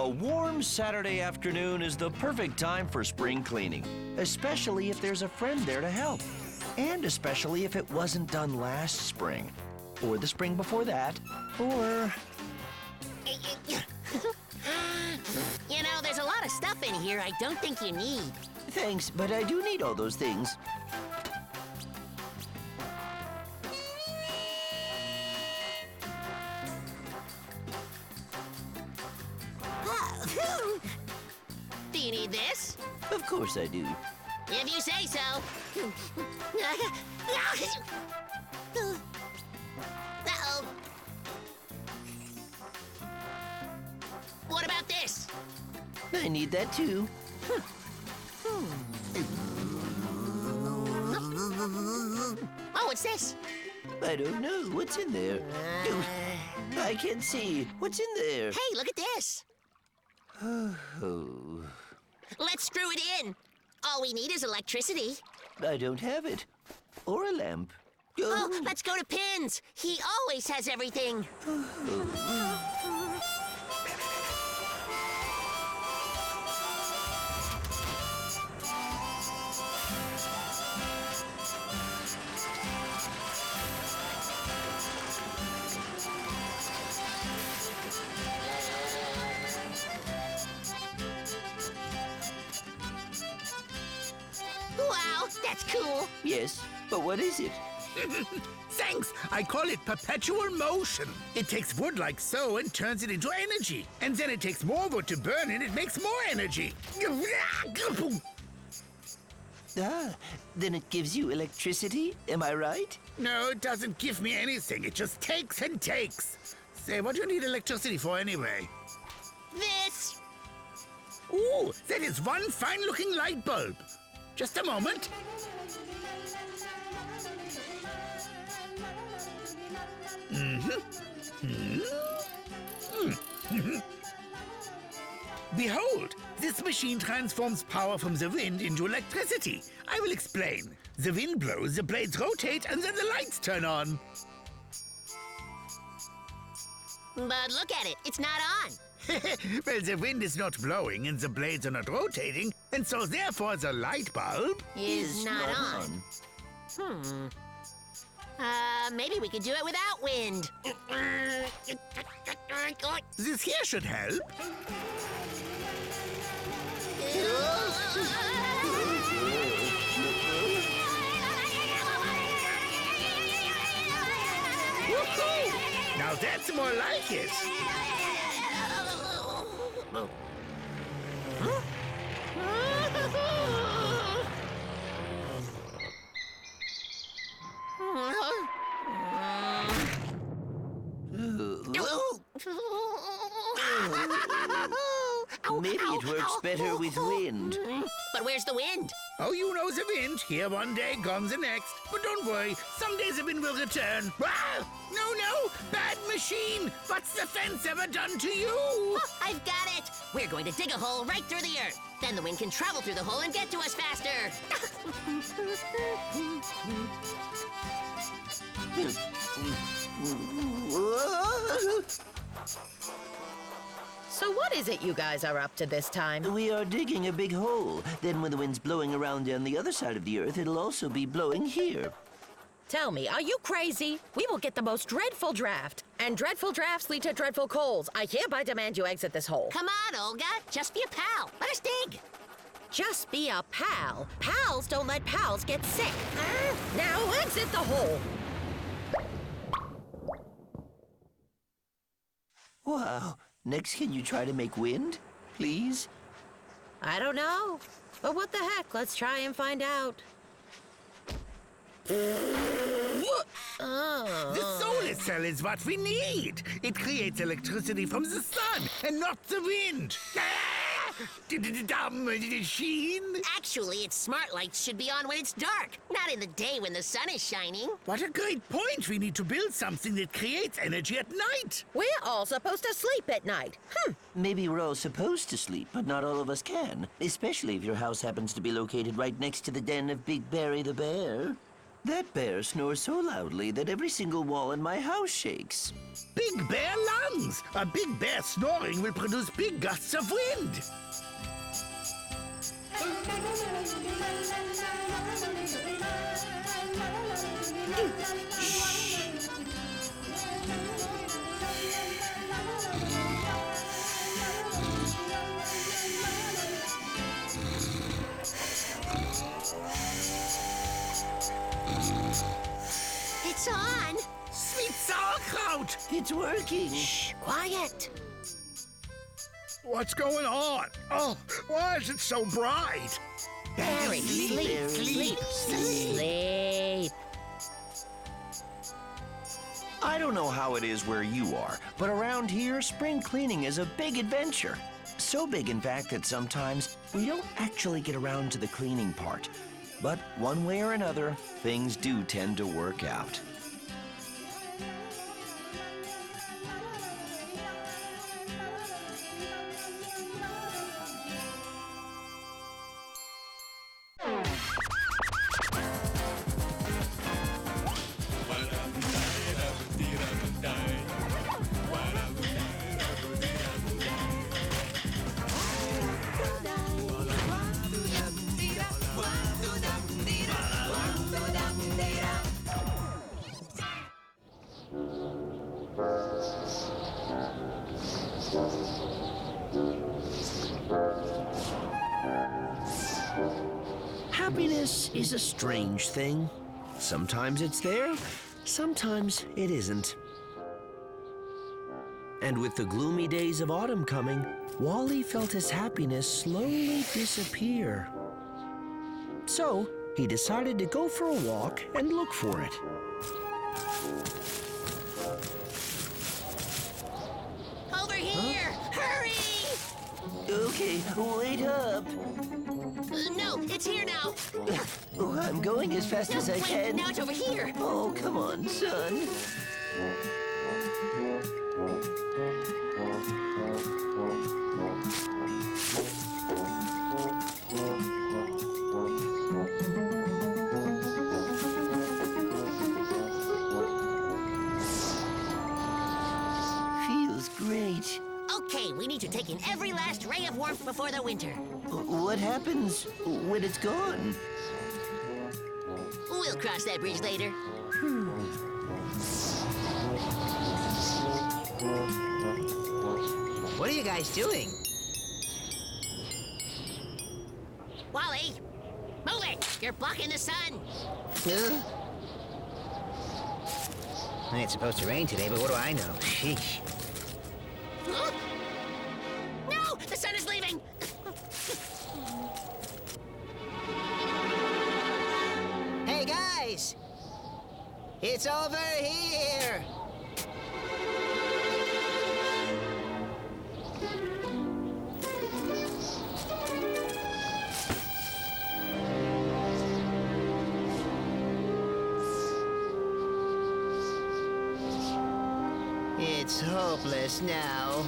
A warm Saturday afternoon is the perfect time for spring cleaning, especially if there's a friend there to help. And especially if it wasn't done last spring, or the spring before that, or... You know, there's a lot of stuff in here I don't think you need. Thanks, but I do need all those things. Do you need this? Of course I do. If you say so. Uh-oh. What about this? I need that too. Oh, what's this? I don't know. What's in there? I can't see. What's in there? Hey, look at this. Oh, Let's screw it in. All we need is electricity. I don't have it. Or a lamp. Oh, let's go to Pins. He always has everything. Wow, that's cool. Yes, but what is it? Thanks! I call it perpetual motion. It takes wood like so and turns it into energy. And then it takes more wood to burn and it makes more energy. Ah, then it gives you electricity, am I right? No, it doesn't give me anything. It just takes and takes. Say, what do you need electricity for anyway? This. Ooh, that is one fine-looking light bulb. Just a moment. Behold, this machine transforms power from the wind into electricity. I will explain. The wind blows, the blades rotate, and then the lights turn on. But look at it, it's not on. Well, the wind is not blowing and the blades are not rotating, and so therefore the light bulb Is not on. Maybe we could do it without wind. This here should help. Now that's more like it. Maybe it works better with wind. But where's the wind? Oh, you know the wind. Here one day, gone the next. But don't worry, someday the wind will return. Ah! No, bad machine! What's the fence ever done to you? Oh, I've got it! We're going to dig a hole right through the earth. Then the wind can travel through the hole and get to us faster. So what is it you guys are up to this time? We are digging a big hole. Then when the wind's blowing around on the other side of the earth, it'll also be blowing here. Tell me, are you crazy? We will get the most dreadful draft. And dreadful drafts lead to dreadful colds. I hereby demand you exit this hole. Come on, Olga. Just be a pal. Let us dig. Just be a pal. Pals don't let pals get sick. Now exit the hole. Wow. Next, can you try to make wind? Please? I don't know. But what the heck? Let's try and find out. The solar cell is what we need. It creates electricity from the sun and not the wind. Dumb machine. Actually, its smart lights should be on when it's dark, not in the day when the sun is shining. What a great point. We need to build something that creates energy at night. We're all supposed to sleep at night. Maybe we're all supposed to sleep, but not all of us can. Especially if your house happens to be located right next to the den of Big Barry the Bear. That bear snores so loudly that every single wall in my house shakes. Big bear lungs. A big bear snoring will produce big gusts of wind. It's on. Sweet sauerkraut. It's working. Shh, quiet. What's going on? Oh, why is it so bright? Harry, sleep, sleep, sleep. I don't know how it is where you are, but around here, spring cleaning is a big adventure. So big, in fact, that sometimes we don't actually get around to the cleaning part. But one way or another, things do tend to work out. Happiness is a strange thing. Sometimes it's there, sometimes it isn't. And with the gloomy days of autumn coming, Wally felt his happiness slowly disappear. So he decided to go for a walk and look for it. Over here! Hurry! Okay, wait up. No, it's here now. Oh, I'm going as fast No, as I wait, can. now it's over here. Oh, come on, son. Feels great. Okay, we need to take in every last ray of warmth before the winter. What happens when it's gone? We'll cross that bridge later. What are you guys doing? Wally, move it! You're blocking the sun. It's supposed to rain today, but what do I know? Sheesh. Huh? No, the sun is leaving. Hey, guys! It's over here! It's hopeless now.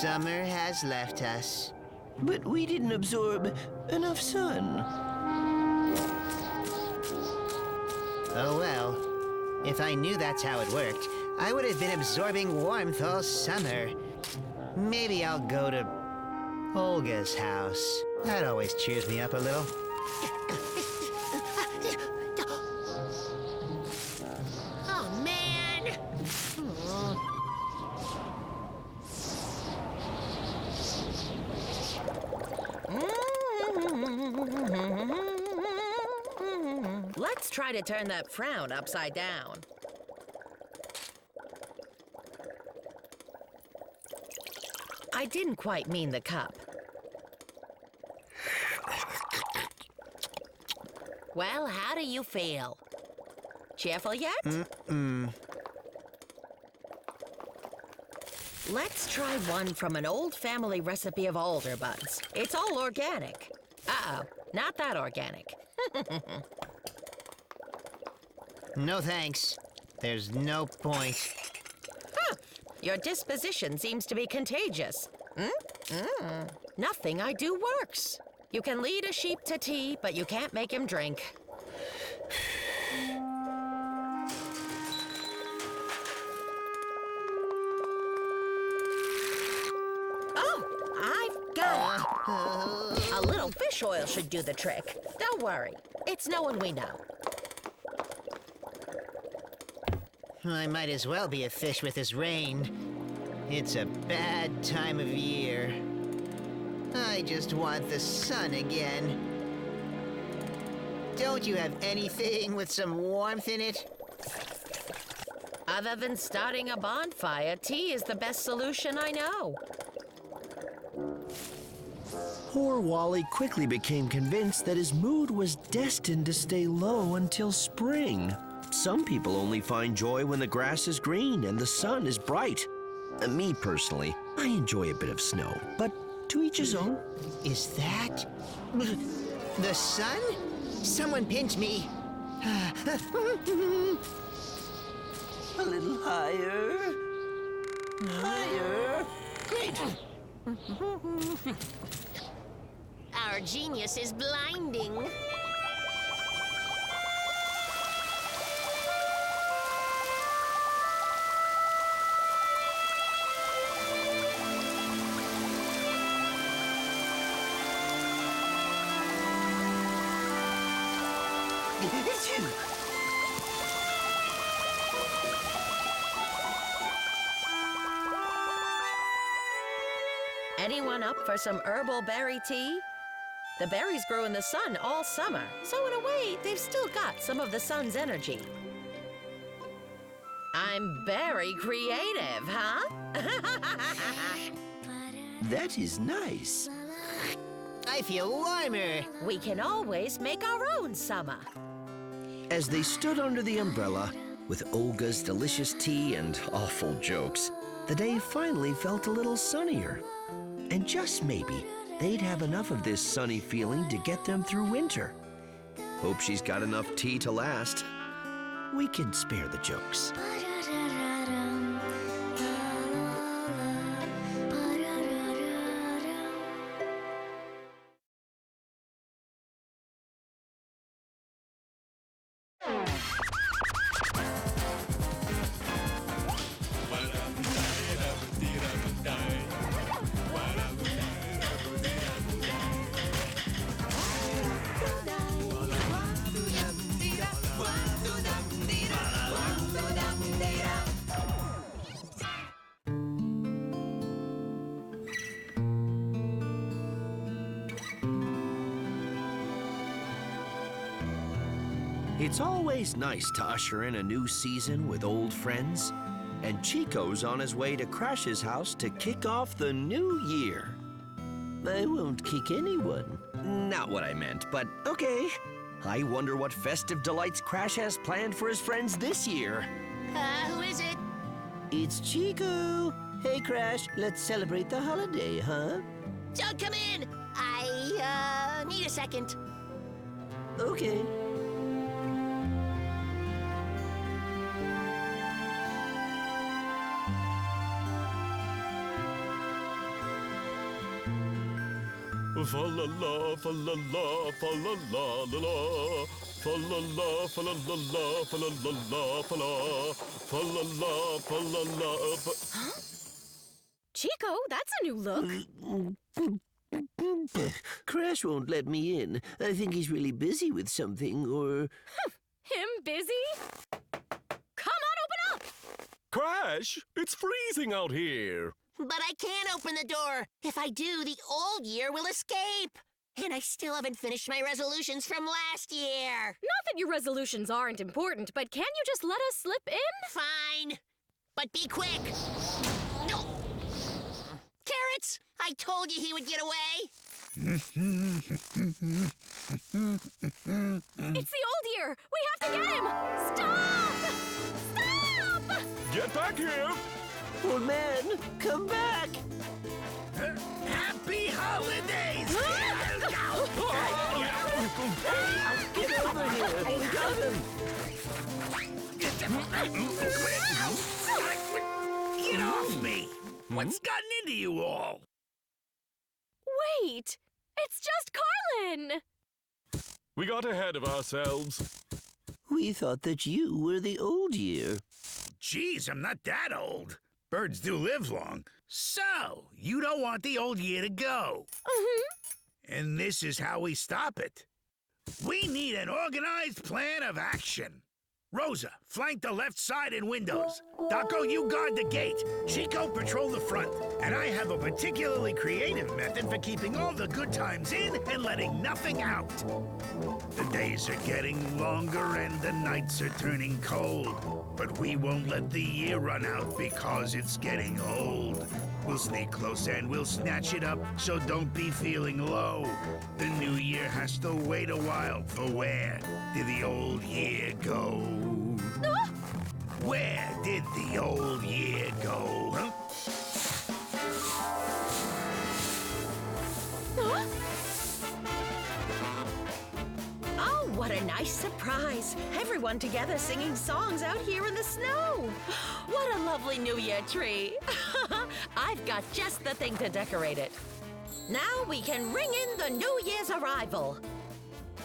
Summer has left us. But we didn't absorb enough sun. Oh well. If I knew that's how it worked, I would have been absorbing warmth all summer. Maybe I'll go to Olga's house. That always cheers me up a little. Oh, man. Let's try to turn that frown upside down. I didn't quite mean the cup. Well, how do you feel? Cheerful yet? Let's try one from an old family recipe of alder buds. It's all organic. Uh-oh, not that organic. No thanks. There's no point. Huh. Your disposition seems to be contagious. Nothing I do works. You can lead a sheep to tea, but you can't make him drink. Oh, I've got it. A little fish oil should do the trick. Don't worry. It's no one we know. I might as well be a fish with this rain. It's a bad time of year. I just want the sun again. Don't you have anything with some warmth in it? Other than starting a bonfire, tea is the best solution I know. Poor Wally quickly became convinced that his mood was destined to stay low until spring. Some people only find joy when the grass is green and the sun is bright. Me personally, I enjoy a bit of snow, but to each his own. Is that the sun? Someone pinch me. A little higher. Higher. Great. Our genius is blinding. Anyone up for some herbal berry tea? The berries grow in the sun all summer, so in a way, they've still got some of the sun's energy. I'm very creative, huh? That is nice. I feel warmer. We can always make our own summer. As they stood under the umbrella, with Olga's delicious tea and awful jokes, the day finally felt a little sunnier. And just maybe, they'd have enough of this sunny feeling to get them through winter. Hope she's got enough tea to last. We can spare the jokes. It's always nice to usher in a new season with old friends, and Chiko's on his way to Crash's house to kick off the new year. I won't kick anyone. Not what I meant, but okay. I wonder what festive delights Crash has planned for his friends this year. Who is it? It's Chiko. Hey, Crash, let's celebrate the holiday, huh? Don't come in! I, need a second. Okay. Fa-la-la, fa-la-la, fa-la-la, la-la. Fa-la-la, fa-la-la-la, fa-la-la-la, fa-la. Fa-la-la, fa-la-la, Huh? Chiko, that's a new look. Crash won't let me in. I think he's really busy with something, or... Him busy? Come on, open up! Crash, it's freezing out here. But I can't open the door. If I do, the old year will escape. And I still haven't finished my resolutions from last year. Not that your resolutions aren't important, but can you just let us slip in? Fine. But be quick. No. Carrots, I told you he would get away. It's the old year! We have to get him! Stop! Stop! Get back here. Old man, come back! Happy holidays! Get over here! We got him! Get off me! What's gotten into you all? Wait! It's just Carlin! We got ahead of ourselves. We thought that you were the old year. Geez, I'm not that old. Birds do live long. So, you don't want the old year to go. And this is how we stop it. We need an organized plan of action. Rosa, flank the left side and windows. Daco, you guard the gate. Chiko, patrol the front. And I have a particularly creative method for keeping all the good times in and letting nothing out. The days are getting longer and the nights are turning cold. But we won't let the year run out because it's getting old. We'll sneak close and we'll snatch it up, so don't be feeling low. The new year has to wait a while, for where did the old year go? Where did the old year go, huh? Oh, what a nice surprise. Everyone together singing songs out here in the snow. What a lovely New Year tree. I've got just the thing to decorate it. Now we can ring in the New Year's arrival.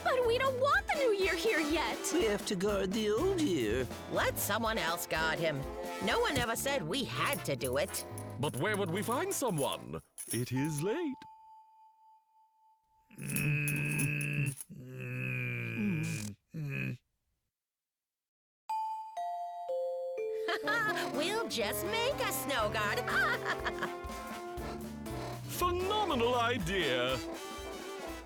But we don't want the new year here yet! We have to guard the old year. Let someone else guard him. No one ever said we had to do it. But where would we find someone? It is late. We'll just make a snow guard. Phenomenal idea.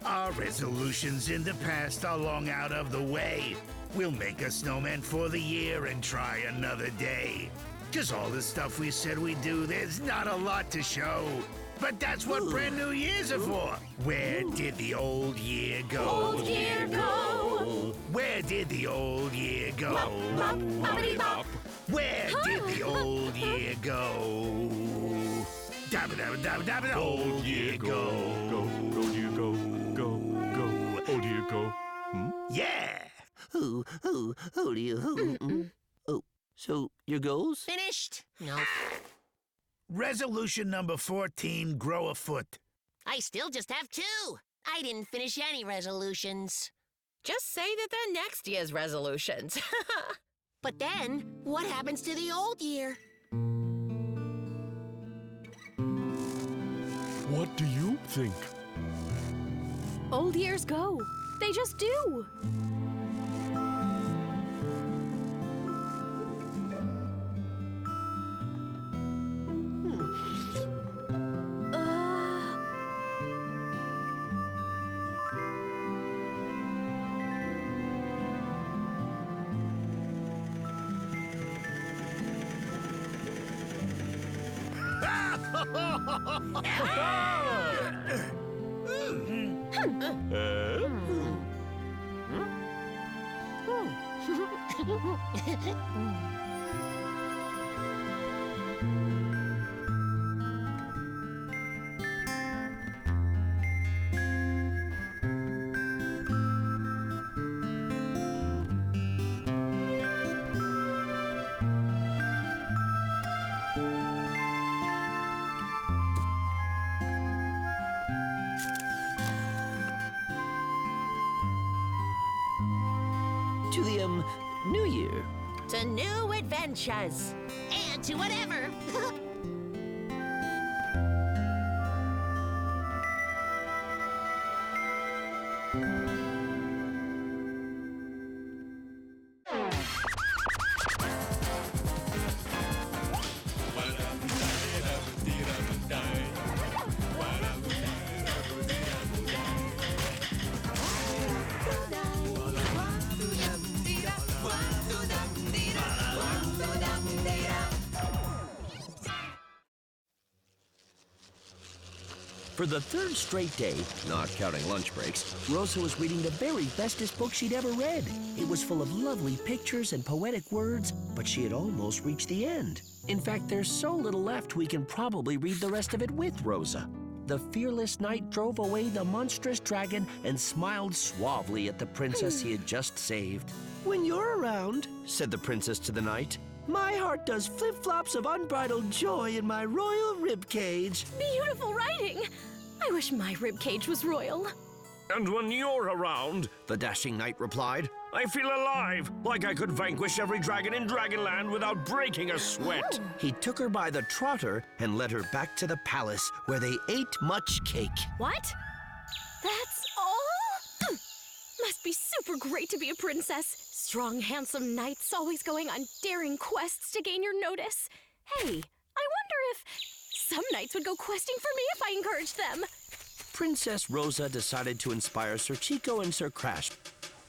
Our resolutions in the past are long out of the way. We'll make a snowman for the year and try another day. 'Cause all the stuff we said we'd do, there's not a lot to show. But that's what brand new years are for. Where did the old year go? Old year go! Where did the old year go? Boppity-bop! Where did the old year go? Dabba-dabba-dabba-dabba, old year go. Old year go. Old year go. Yeah! Who do you? Oh, so your goals? Finished? Nope. Resolution number 14, grow a foot. I still just have 2. I didn't finish any resolutions. Just say that they're next year's resolutions. But then, what happens to the old year? What do you think? Old years go. They just do. To the, New Year. To new adventures. And to whatever. For the 3rd straight day, not counting lunch breaks, Rosa was reading the very bestest book she'd ever read. It was full of lovely pictures and poetic words, but she had almost reached the end. In fact, there's so little left we can probably read the rest of it with Rosa. The fearless knight drove away the monstrous dragon and smiled suavely at the princess he had just saved. When you're around, said the princess to the knight, my heart does flip-flops of unbridled joy in my royal ribcage. Beautiful writing. I wish my ribcage was royal. And when you're around, The dashing knight replied, I feel alive, like I could vanquish every dragon in Dragonland without breaking a sweat. He took her by the trotter and led her back to the palace where they ate much cake. What? That's all? Must be super great to be a princess. Strong, handsome knights always going on daring quests to gain your notice. Hey, I wonder if some knights would go questing for me if I encouraged them. Princess Rosa decided to inspire Sir Chiko and Sir Crash.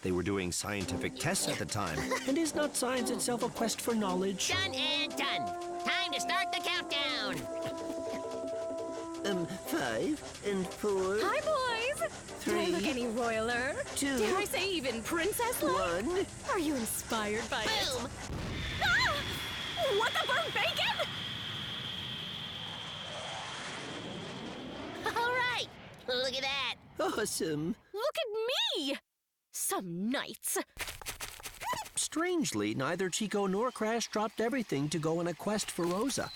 They were doing scientific tests at the time, and is not science itself a quest for knowledge? Done and done. Time to start the countdown. 5 and 4. Hi, boys. Do I look 3, any royaler? 2, Dare I say even princess-like? 1. Are you inspired by it? Boom. Ah! What the burnt bacon? All right. Look at that. Awesome. Look at me! Some knights. Strangely, neither Chiko nor Crash dropped everything to go on a quest for Rosa.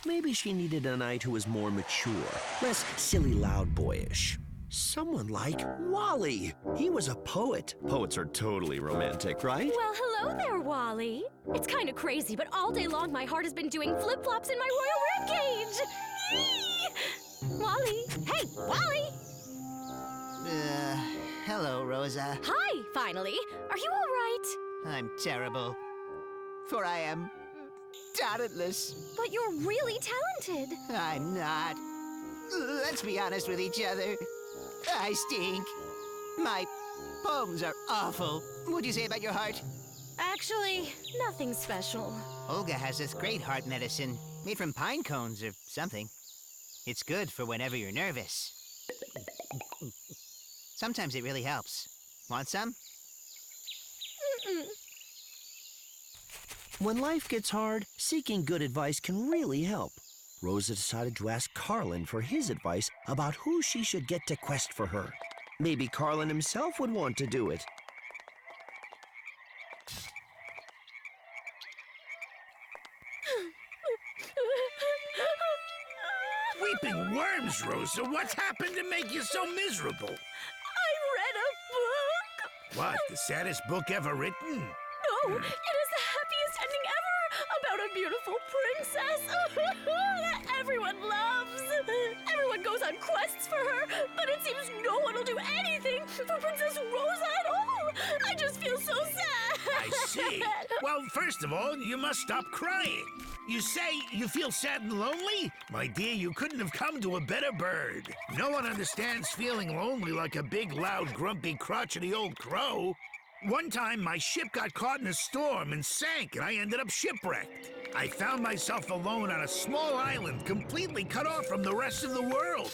Maybe she needed a knight who was more mature, less silly loud boyish. Someone like Wally. He was a poet. Poets are totally romantic, right? Well, hello there, Wally. It's kind of crazy, but all day long my heart has been doing flip-flops in my royal ribcage. Yee! Wally. Hey, Wally! Hello, Rosa. Hi, finally. Are you all right? I'm terrible. For I am talentless. But you're really talented. I'm not. Let's be honest with each other. I stink. My poems are awful. What'd you say about your heart? Actually, nothing special. Olga has this great heart medicine, made from pine cones or something. It's good for whenever you're nervous. Sometimes it really helps. Want some? Mm-mm. When life gets hard, seeking good advice can really help. Rosa decided to ask Carlin for his advice about who she should get to quest for her. Maybe Carlin himself would want to do it. Weeping worms, Rosa. What's happened to make you so miserable? I read a book. What, the saddest book ever written? No, it is the happiest ending ever about a beautiful princess that everyone loves. Everyone goes on quests for her, but it seems no one will do anything for Princess Rosa at all. I just feel so sad. I see. Well, first of all, you must stop crying. You say you feel sad and lonely? My dear, you couldn't have come to a better bird. No one understands feeling lonely like a big, loud, grumpy, crotchety old crow. One time, my ship got caught in a storm and sank, and I ended up shipwrecked. I found myself alone on a small island, completely cut off from the rest of the world.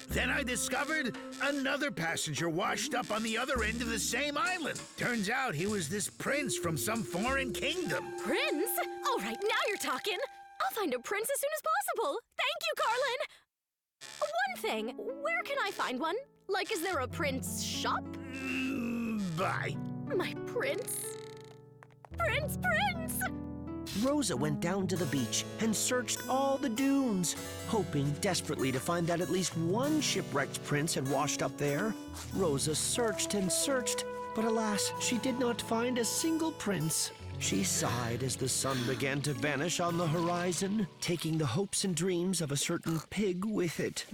Then I discovered another passenger washed up on the other end of the same island. Turns out he was this prince from some foreign kingdom. Prince? All right, now you're talking. I'll find a prince as soon as possible. Thank you, Carlin. One thing, where can I find one? Like, is there a prince shop? Bye. My prince. Prince! Rosa went down to the beach and searched all the dunes, hoping desperately to find that at least one shipwrecked prince had washed up there. Rosa searched and searched, but alas, she did not find a single prince. She sighed as the sun began to vanish on the horizon, taking the hopes and dreams of a certain pig with it.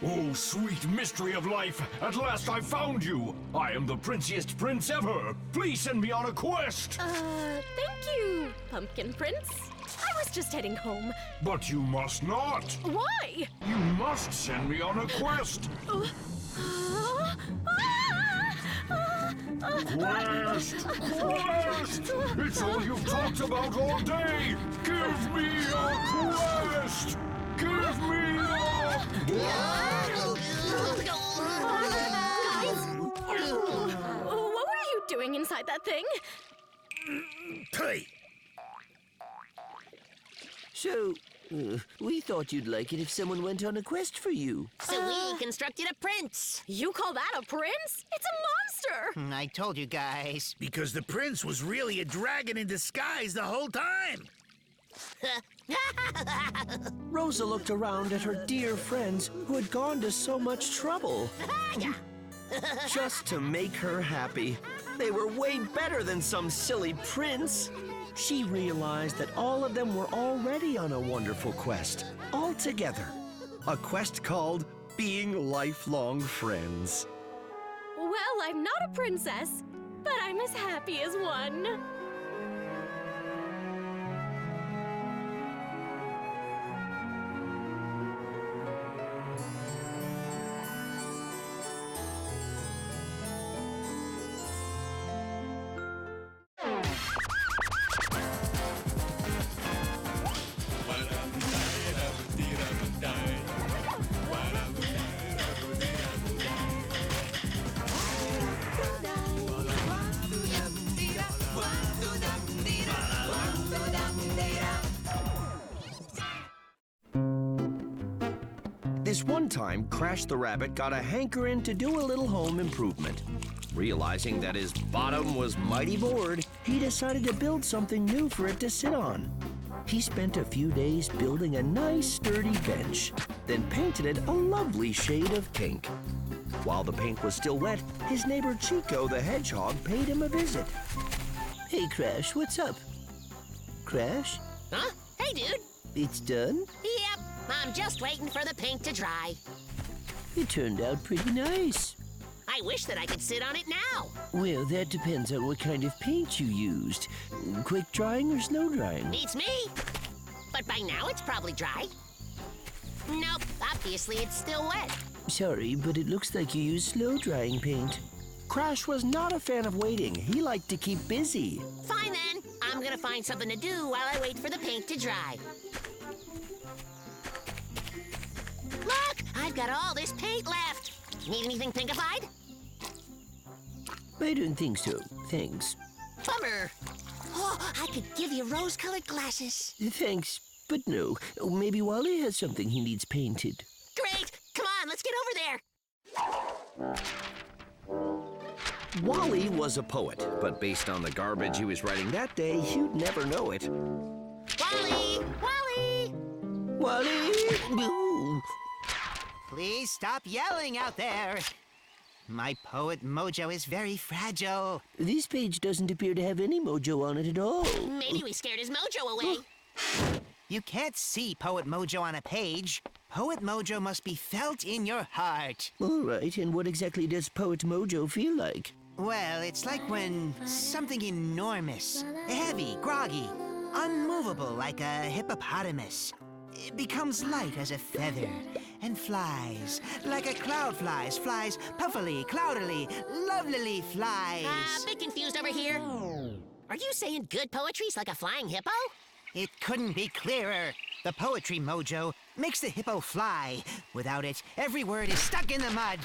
Oh, sweet mystery of life! At last I found you! I am the princiest prince ever! Please send me on a quest! Thank you, Pumpkin Prince. I was just heading home. But you must not! Why? You must send me on a quest! Quest! Quest! It's all you've talked about all day! Give me a quest! Give me a... Guys, what were you doing inside that thing? Hey, So, we thought you'd like it if someone went on a quest for you. So we constructed a prince. You call that a prince? It's a monster? I told you guys. Because the prince was really a dragon in disguise the whole time. Rosa looked around at her dear friends who had gone to so much trouble just to make her happy. They were way better than some silly prince. She realized that all of them were already on a wonderful quest, all together. A quest called being lifelong friends. Well, I'm not a princess, but I'm as happy as one. This one time, Crash the Rabbit got a hankering to do a little home improvement. Realizing that his bottom was mighty bored, he decided to build something new for it to sit on. He spent a few days building a nice, sturdy bench, then painted it a lovely shade of pink. While the paint was still wet, his neighbor Chiko the hedgehog paid him a visit. Hey, Crash, what's up? Crash? Huh? Hey, dude. It's done? Yep, I'm just waiting for the paint to dry. It turned out pretty nice. I wish that I could sit on it now. Well, that depends on what kind of paint you used. Quick drying or slow drying? Beats me. But by now it's probably dry. Nope, obviously it's still wet. Sorry, but it looks like you used slow drying paint. Crash was not a fan of waiting. He liked to keep busy. Fine then. I'm gonna find something to do while I wait for the paint to dry. Look! I've got all this paint left. Need anything pinkified? I don't think so. Thanks. Bummer. Oh, I could give you rose-colored glasses. Thanks, but no. Maybe Wally has something he needs painted. Great! Come on, let's get over there. Wally was a poet, but based on the garbage he was writing that day, you'd never know it. Wally! Wally! Wally! Boo! Please stop yelling out there. My poet mojo is very fragile. This page doesn't appear to have any mojo on it at all. Maybe we scared his mojo away. You can't see poet mojo on a page. Poet mojo must be felt in your heart. All right, and what exactly does poet mojo feel like? Well, it's like when something enormous, heavy, groggy, unmovable like a hippopotamus, it becomes light as a feather and flies like a cloud flies puffily, cloudily, lovelily flies. Bit confused over here. Are you saying good poetry's like a flying hippo? It couldn't be clearer. The poetry mojo makes the hippo fly. Without it, every word is stuck in the mud.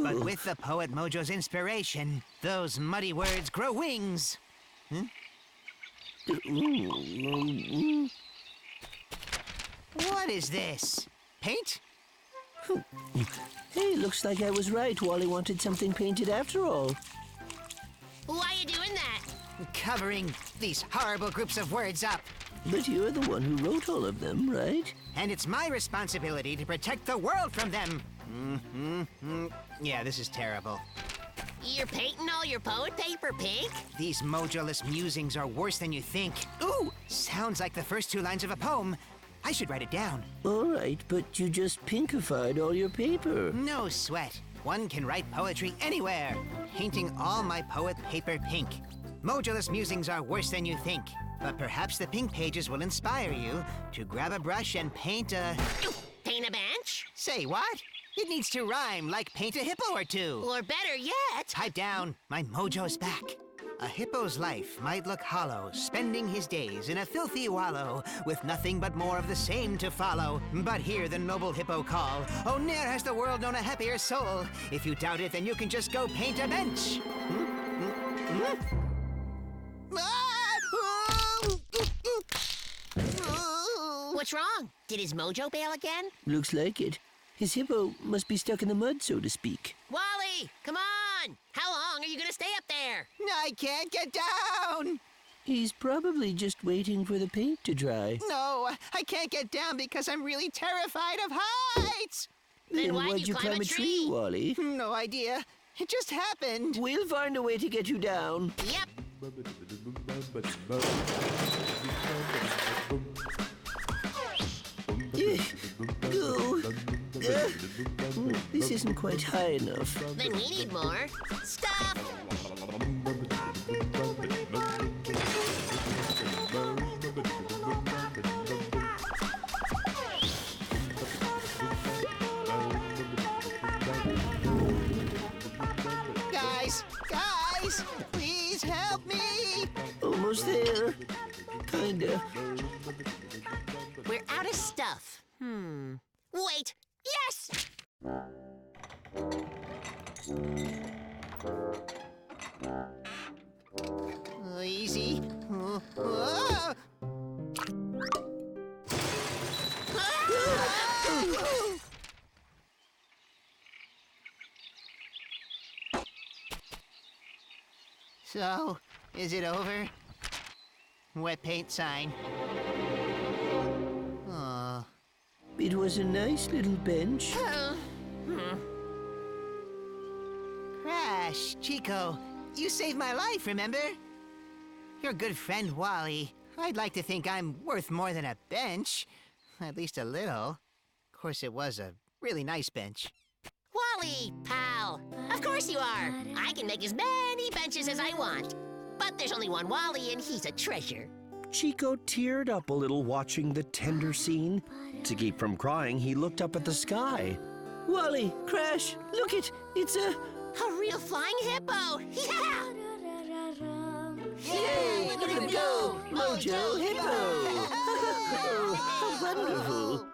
But with the poet mojo's inspiration, those muddy words grow wings. What is this? Paint? Hey, looks like I was right. Wally wanted something painted after all. Why you doing that? Covering these horrible groups of words up. But you're the one who wrote all of them, right? And it's my responsibility to protect the world from them. Yeah, this is terrible. You're painting all your poet paper pink? These mojoless musings are worse than you think. Ooh, sounds like the first two lines of a poem. I should write it down. All right, but you just pinkified all your paper. No sweat. One can write poetry anywhere. Painting all my poet paper pink. Mojoless musings are worse than you think. But perhaps the pink pages will inspire you to grab a brush and paint a... Paint a bench? Say what? It needs to rhyme like paint a hippo or two. Or better yet... Pipe down. My mojo's back. A hippo's life might look hollow, spending his days in a filthy wallow, with nothing but more of the same to follow. But hear the noble hippo call. Oh, ne'er has the world known a happier soul. If you doubt it, then you can just go paint a bench. What's wrong? Did his mojo bail again? Looks like it. His hippo must be stuck in the mud, so to speak. Wally, come on! on! How long are you gonna stay up there? I can't get down. He's probably just waiting for the paint to dry. No, I can't get down because I'm really terrified of heights. Then why'd why'd you climb a tree? Wally? No idea. It just happened. We'll find a way to get you down. Yep. Go. This isn't quite high enough. Then we need more stuff. Guys, please help me. Almost there. Kinda. We're out of stuff. Wait. Yes! Easy. So, is it over? Wet paint sign. Aw. It was a nice little bench. Crash, Chiko, you saved my life, remember? Your good friend Wally. I'd like to think I'm worth more than a bench. At least a little. Of course, it was a really nice bench. Wally, pal. Of course you are. I can make as many benches as I want. But there's only one Wally, and he's a treasure. Chiko teared up a little watching the tender scene. To keep from crying, he looked up at the sky. Wally, Crash, look it! It's a real flying hippo. Yeah! Yay! Look at him go! Mojo Hippo! Oh, how wonderful!